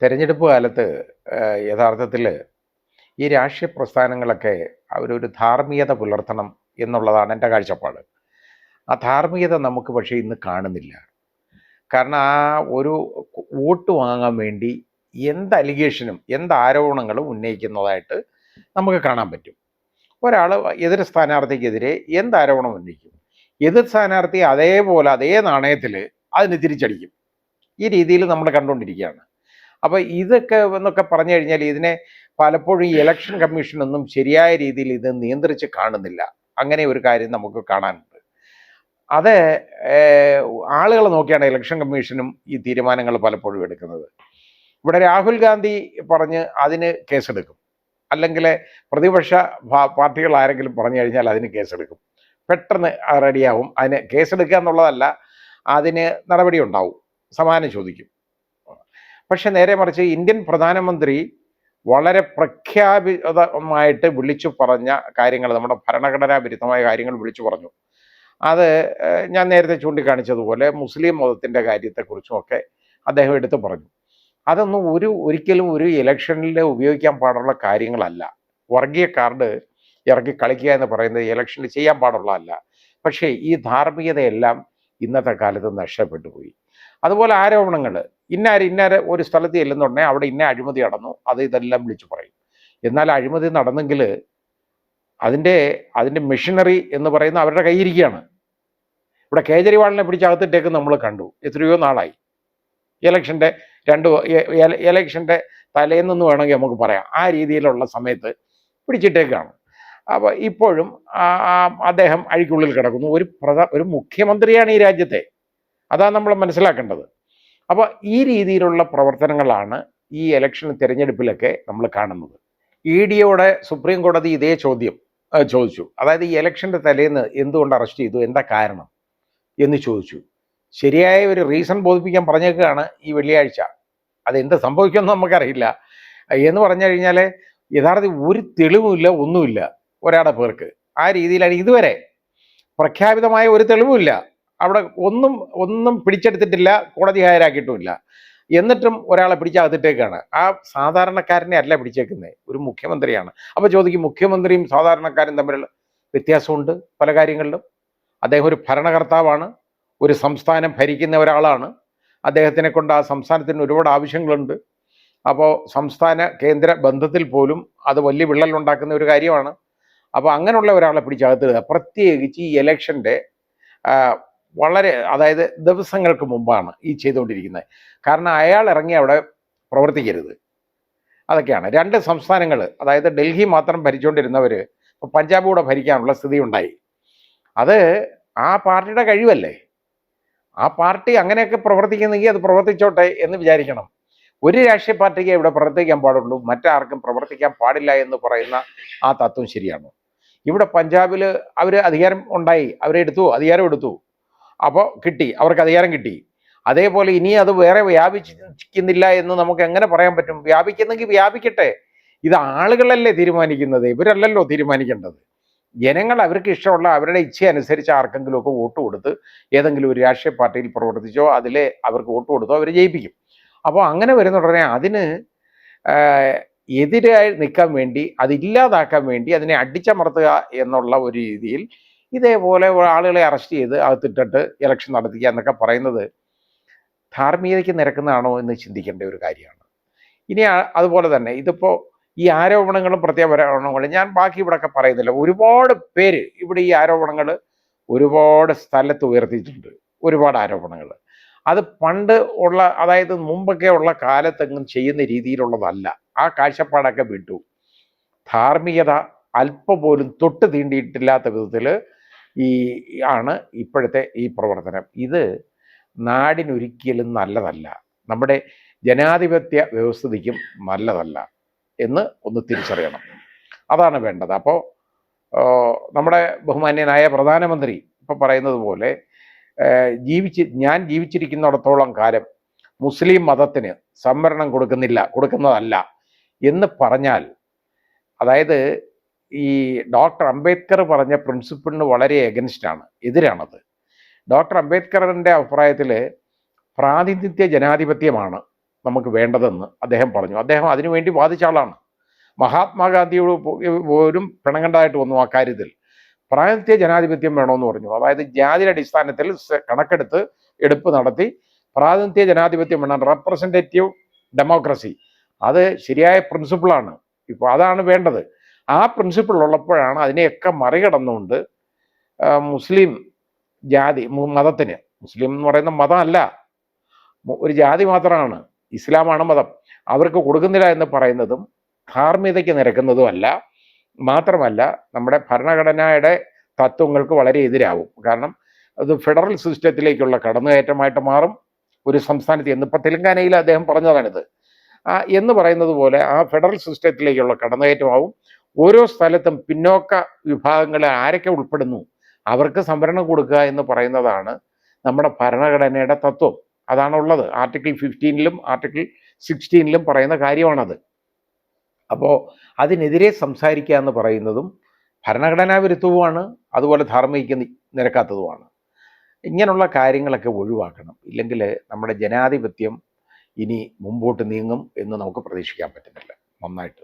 തെരഞ്ഞെടുപ്പ് കാലത്ത് യഥാർത്ഥത്തിൽ ഈ രാഷ്ട്രീയ പ്രസ്ഥാനങ്ങളൊക്കെ അവരൊരു ധാർമ്മികത പുലർത്തണം എന്നുള്ളതാണ് എൻ്റെ കാഴ്ചപ്പാട്. ആ ധാർമ്മികത നമുക്ക് പക്ഷേ ഇന്ന് കാണുന്നില്ല. കാരണം ആ ഒരു വോട്ട് വാങ്ങാൻ വേണ്ടി എന്ത് അലിഗേഷനും എന്ത് ആരോപണങ്ങളും ഉന്നയിക്കുന്നതായിട്ട് നമുക്ക് കാണാൻ പറ്റും. ഒരാൾ എതിർ സ്ഥാനാർത്ഥിക്കെതിരെ എന്ത് ആരോപണം ഉന്നയിക്കും, എതിർ സ്ഥാനാർത്ഥി അതേപോലെ അതേ നാണയത്തിൽ അതിന് തിരിച്ചടിക്കും. ഈ രീതിയിൽ നമ്മൾ കണ്ടുകൊണ്ടിരിക്കുകയാണ്. അപ്പോൾ ഇതൊക്കെ എന്നൊക്കെ പറഞ്ഞു കഴിഞ്ഞാൽ ഇതിനെ പലപ്പോഴും ഈ ഇലക്ഷൻ കമ്മീഷനൊന്നും ശരിയായ രീതിയിൽ ഇത് നിയന്ത്രിച്ച് കാണുന്നില്ല. അങ്ങനെ ഒരു കാര്യം നമുക്ക് കാണാനുണ്ട്. അത് ആളുകൾ നോക്കിയാണ് ഇലക്ഷൻ കമ്മീഷനും ഈ തീരുമാനങ്ങൾ പലപ്പോഴും എടുക്കുന്നത്. ഇവിടെ രാഹുൽ ഗാന്ധി പറഞ്ഞ് അതിന് കേസെടുക്കും, അല്ലെങ്കിൽ പ്രതിപക്ഷ പാർട്ടികൾ ആരെങ്കിലും പറഞ്ഞു കഴിഞ്ഞാൽ അതിന് കേസെടുക്കും. പെട്ടെന്ന് റെഡിയാവും. അതിന് കേസെടുക്കുക എന്നുള്ളതല്ല, അതിന് നടപടി ഉണ്ടാവും, സമാധാനം ചോദിക്കും. പക്ഷെ നേരെ മറിച്ച് ഇന്ത്യൻ പ്രധാനമന്ത്രി വളരെ പ്രഖ്യാപിതമായിട്ട് വിളിച്ചു പറഞ്ഞ കാര്യങ്ങൾ, നമ്മുടെ ഭരണഘടനാ വിരുദ്ധമായ കാര്യങ്ങൾ വിളിച്ചു പറഞ്ഞു. അത് ഞാൻ നേരത്തെ ചൂണ്ടിക്കാണിച്ചതുപോലെ മുസ്ലിം മതത്തിൻ്റെ കാര്യത്തെക്കുറിച്ചുമൊക്കെ അദ്ദേഹം എടുത്തു പറഞ്ഞു. അതൊന്നും ഒരിക്കലും ഒരു ഇലക്ഷനിൽ ഉപയോഗിക്കാൻ പാടുള്ള കാര്യങ്ങളല്ല. വർഗീയ കാർഡ് ഇറക്കി കളിക്കുക എന്ന് പറയുന്നത് ഇലക്ഷനിൽ ചെയ്യാൻ പാടുള്ളതല്ല. പക്ഷേ ഈ ധാർമ്മികതയെല്ലാം ഇന്നത്തെ കാലത്ത് നഷ്ടപ്പെട്ടു പോയി. അതുപോലെ ആരോപണങ്ങൾ, ഇന്നാര് ഒരു സ്ഥലത്ത് ചെല്ലുന്നുണ്ടെങ്കിൽ അവിടെ ഇന്ന അഴിമതി നടന്നു, ഇതെല്ലാം വിളിച്ചു പറയും. എന്നാൽ അഴിമതി നടന്നെങ്കിൽ അതിൻ്റെ മെഷീനറി എന്ന് പറയുന്ന അവരുടെ കയ്യിരിക്കുകയാണ്. ഇവിടെ കേജ്രിവാളിനെ പിടിച്ചകത്തിട്ടേക്ക് നമ്മൾ കണ്ടു, എത്രയോ നാളായി. ഇലക്ഷൻ്റെ തലേന്നെന്ന് വേണമെങ്കിൽ നമുക്ക് പറയാം. ആ രീതിയിലുള്ള സമയത്ത് പിടിച്ചിട്ടേക്കാണ്. അപ്പോൾ ഇപ്പോഴും അദ്ദേഹം അഴിക്കുള്ളിൽ കിടക്കുന്നു. ഒരു മുഖ്യമന്ത്രിയാണ് ഈ രാജ്യത്തെ, അതാണ് നമ്മൾ മനസ്സിലാക്കേണ്ടത്. അപ്പോൾ ഈ രീതിയിലുള്ള പ്രവർത്തനങ്ങളാണ് ഈ ഇലക്ഷൻ തിരഞ്ഞെടുപ്പിലൊക്കെ നമ്മൾ കാണുന്നത്. EDയോടെ സുപ്രീം കോടതി ഇതേ ചോദ്യം ചോദിച്ചു. അതായത് ഈ ഇലക്ഷൻ്റെ തലേന്ന് എന്തുകൊണ്ട് അറസ്റ്റ് ചെയ്തു, എന്താ കാരണം എന്ന് ചോദിച്ചു. ശരിയായ ഒരു റീസൺ ബോധിപ്പിക്കാൻ പറഞ്ഞേക്കുകയാണ് ഈ വെള്ളിയാഴ്ച. അതെന്ത് സംഭവിക്കുമെന്ന് നമുക്കറിയില്ല. എന്ന് പറഞ്ഞു കഴിഞ്ഞാൽ യഥാർത്ഥത്തിൽ ഒരു തെളിവുമില്ല, ഒന്നുമില്ല ഒരാളുടെ പേർക്ക്. ആ രീതിയിലാണ് ഇതുവരെ പ്രഖ്യാപിതമായ ഒരു തെളിവുമില്ല. അവിടെ ഒന്നും പിടിച്ചെടുത്തിട്ടില്ല, കോടതി ഹാജരാക്കിയിട്ടുമില്ല. എന്നിട്ടും ഒരാളെ പിടിച്ചകത്തിട്ടേക്കാണ്. ആ സാധാരണക്കാരനെ അല്ല പിടിച്ചേക്കുന്നത്, ഒരു മുഖ്യമന്ത്രിയാണ്. അപ്പോൾ ചോദിക്കും, മുഖ്യമന്ത്രിയും സാധാരണക്കാരും തമ്മിലുള്ള വ്യത്യാസമുണ്ട് പല കാര്യങ്ങളിലും. അദ്ദേഹം ഒരു ഭരണകർത്താവാണ്, ഒരു സംസ്ഥാനം ഭരിക്കുന്ന ഒരാളാണ്. അദ്ദേഹത്തിനെ കൊണ്ട് ആ സംസ്ഥാനത്തിന് ഒരുപാട് ആവശ്യങ്ങളുണ്ട്. അപ്പോൾ സംസ്ഥാന കേന്ദ്ര ബന്ധത്തിൽ പോലും അത് വലിയ വിള്ളലുണ്ടാക്കുന്ന ഒരു കാര്യമാണ്. അപ്പോൾ അങ്ങനെയുള്ള ഒരാളെ പിടിച്ചകത്തിടുക, പ്രത്യേകിച്ച് ഈ ഇലക്ഷൻ്റെ അതായത് ദിവസങ്ങൾക്ക് മുമ്പാണ് ഈ ചെയ്തുകൊണ്ടിരിക്കുന്നത്. കാരണം അയാൾ ഇറങ്ങി അവിടെ പ്രവർത്തിക്കരുത്. അതൊക്കെയാണ്. 2 സംസ്ഥാനങ്ങൾ, അതായത് ഡൽഹി മാത്രം ഭരിച്ചുകൊണ്ടിരുന്നവർ പഞ്ചാബ് കൂടെ ഭരിക്കാനുള്ള സ്ഥിതി ഉണ്ടായി. അത് ആ പാർട്ടിയുടെ കഴിവല്ലേ. ആ പാർട്ടി അങ്ങനെയൊക്കെ പ്രവർത്തിക്കുന്നെങ്കിൽ അത് പ്രവർത്തിച്ചോട്ടെ എന്ന് വിചാരിക്കണം. ഒരു രാഷ്ട്രീയ പാർട്ടിക്ക് ഇവിടെ പ്രവർത്തിക്കാൻ പാടുള്ളൂ, മറ്റാർക്കും പ്രവർത്തിക്കാൻ പാടില്ല എന്ന് പറയുന്ന ആ തത്വം ശരിയാണ്. ഇവിടെ പഞ്ചാബിൽ അവർ അധികാരം ഉണ്ടായി, അധികാരം എടുത്തു. അപ്പോൾ അവർക്ക് അധികാരം കിട്ടി. അതേപോലെ ഇനി അത് വേറെ വ്യാപിക്കുന്നില്ല എന്ന് നമുക്ക് എങ്ങനെ പറയാൻ പറ്റും? വ്യാപിക്കുന്നെങ്കിൽ വ്യാപിക്കട്ടെ. ഇത് ആളുകളല്ലേ തീരുമാനിക്കുന്നത്, ഇവരല്ലല്ലോ തീരുമാനിക്കേണ്ടത്. ജനങ്ങൾ അവർക്ക് ഇഷ്ടമുള്ള അവരുടെ ഇച്ഛ അനുസരിച്ച് ആർക്കെങ്കിലുമൊക്കെ വോട്ട് കൊടുത്ത് ഏതെങ്കിലും ഒരു രാഷ്ട്രീയ പാർട്ടിയിൽ പ്രവർത്തിച്ചോ അതിലെ അവർക്ക് വോട്ട് കൊടുത്തോ അവർ ജയിപ്പിക്കും. അപ്പോൾ അങ്ങനെ വരുന്ന ഉടനെ അതിന് എതിരായി നിൽക്കാൻ വേണ്ടി, അതില്ലാതാക്കാൻ വേണ്ടി അതിനെ അടിച്ചമർത്തുക എന്നുള്ള ഒരു രീതിയിൽ ഇതേപോലെ ആളുകളെ അറസ്റ്റ് ചെയ്ത് അകത്തിട്ടിട്ട് ഇലക്ഷൻ നടത്തിക്കുക എന്നൊക്കെ പറയുന്നത് ധാർമ്മികതയ്ക്ക് നിരക്കുന്നതാണോ എന്ന് ചിന്തിക്കേണ്ട ഒരു കാര്യമാണ്. ഇനി അതുപോലെ തന്നെ ഇതിപ്പോൾ ഈ ആരോപണങ്ങളും പ്രത്യാരോപണങ്ങളും ഞാൻ ബാക്കി ഇവിടെയൊക്കെ പറയുന്നില്ല. ഒരുപാട് പേര് ഇവിടെ ഈ ആരോപണങ്ങൾ ഒരുപാട് സ്ഥലത്ത് ഉയർത്തിയിട്ടുണ്ട്, ഒരുപാട് ആരോപണങ്ങൾ. അത് പണ്ട് ഉള്ള, അതായത് മുമ്പൊക്കെ ഉള്ള കാലത്തെങ്ങും ചെയ്യുന്ന രീതിയിലുള്ളതല്ല. ആ കാഴ്ചപ്പാടൊക്കെ വിട്ടു. ധാർമ്മികത അല്പം പോലും തൊട്ട് തീണ്ടിയിട്ടില്ലാത്ത വിധത്തിൽ ആണ് ഇപ്പോഴത്തെ ഈ പ്രവർത്തനം. ഇത് നാടിനൊരിക്കലും നല്ലതല്ല, നമ്മുടെ ജനാധിപത്യ വ്യവസ്ഥിതിക്കും നല്ലതല്ല എന്ന് ഒന്ന് തിരിച്ചറിയണം. അതാണ് വേണ്ടത്. അപ്പോൾ നമ്മുടെ ബഹുമാന്യനായ പ്രധാനമന്ത്രി ഇപ്പോൾ പറയുന്നത് പോലെ ഞാൻ ജീവിച്ചിരിക്കുന്നിടത്തോളം കാലം മുസ്ലിം മതത്തിന് സംവരണം കൊടുക്കുന്നതല്ല എന്ന് പറഞ്ഞാൽ, അതായത് ഈ ഡോക്ടർ അംബേദ്കർ പറഞ്ഞ പ്രിൻസിപ്പിളിന് വളരെ എതിരാണത്. ഡോക്ടർ അംബേദ്കറിൻ്റെ അഭിപ്രായത്തിൽ പ്രാതിനിധ്യ ജനാധിപത്യമാണ് നമുക്ക് വേണ്ടതെന്ന് അദ്ദേഹം പറഞ്ഞു. അദ്ദേഹം അതിനുവേണ്ടി വാദിച്ച ആളാണ്. മഹാത്മാഗാന്ധിയോട് പോലും പിണങ്ങേണ്ടതായിട്ട് വന്നു ആ കാര്യത്തിൽ. പ്രാതിനിധ്യ ജനാധിപത്യം വേണമെന്ന് പറഞ്ഞു. അതായത് ജാതിയുടെ അടിസ്ഥാനത്തിൽ എടുപ്പ് നടത്തി പ്രാതിനിധ്യ ജനാധിപത്യം വേണം, റെപ്രസെൻറ്റേറ്റീവ് ഡെമോക്രസി. അത് ശരിയായ പ്രിൻസിപ്പിളാണ്. ഇപ്പോൾ അതാണ് വേണ്ടത്. ആ പ്രിൻസിപ്പിൾ ഉള്ളപ്പോഴാണ് അതിനെയൊക്കെ മറികടന്നുകൊണ്ട് മുസ്ലിം ജാതി മതത്തിന്, മുസ്ലിം എന്ന് പറയുന്ന മതമല്ല, ഒരു ജാതി മാത്രമാണ്, ഇസ്ലാമാണ് മതം, അവർക്ക് കൊടുക്കുന്നില്ല എന്ന് പറയുന്നതും ധാർമ്മികതയ്ക്ക് നിരക്കുന്നതുമല്ല. മാത്രമല്ല നമ്മുടെ ഭരണഘടനയുടെ തത്വങ്ങൾക്ക് വളരെ എതിരാവും. കാരണം അത് ഫെഡറൽ സിസ്റ്റത്തിലേക്കുള്ള കടന്നുകയറ്റമായിട്ട് മാറും ഒരു സംസ്ഥാനത്ത്. എന്നിപ്പോൾ തെലങ്കാനയിൽ അദ്ദേഹം പറഞ്ഞതാണിത്. എന്ന് പറയുന്നത് പോലെ ആ ഫെഡറൽ സിസ്റ്റത്തിലേക്കുള്ള കടന്നുകയറ്റമാവും. ഓരോ സ്ഥലത്തും പിന്നോക്ക വിഭാഗങ്ങളെ ആരൊക്കെ ഉൾപ്പെടുന്നു അവർക്ക് സംവരണം കൊടുക്കുക എന്ന് പറയുന്നതാണ് നമ്മുടെ ഭരണഘടനയുടെ തത്വം. അതാണുള്ളത്. ആർട്ടിക്കിൾ 15-ലും ആർട്ടിക്കിൾ 16-ലും പറയുന്ന കാര്യമാണത്. അപ്പോൾ അതിനെതിരെ സംസാരിക്കുക എന്ന് പറയുന്നതും ഭരണഘടനാ വിരുദ്ധവുമാണ്, അതുപോലെ ധാർമ്മിക നിരക്കാത്തതുമാണ്. ഇങ്ങനെയുള്ള കാര്യങ്ങളൊക്കെ ഒഴിവാക്കണം. ഇല്ലെങ്കിൽ നമ്മുടെ ജനാധിപത്യം ഇനി മുമ്പോട്ട് നീങ്ങും എന്ന് നമുക്ക് പ്രതീക്ഷിക്കാൻ പറ്റുന്നില്ല നന്നായിട്ട്.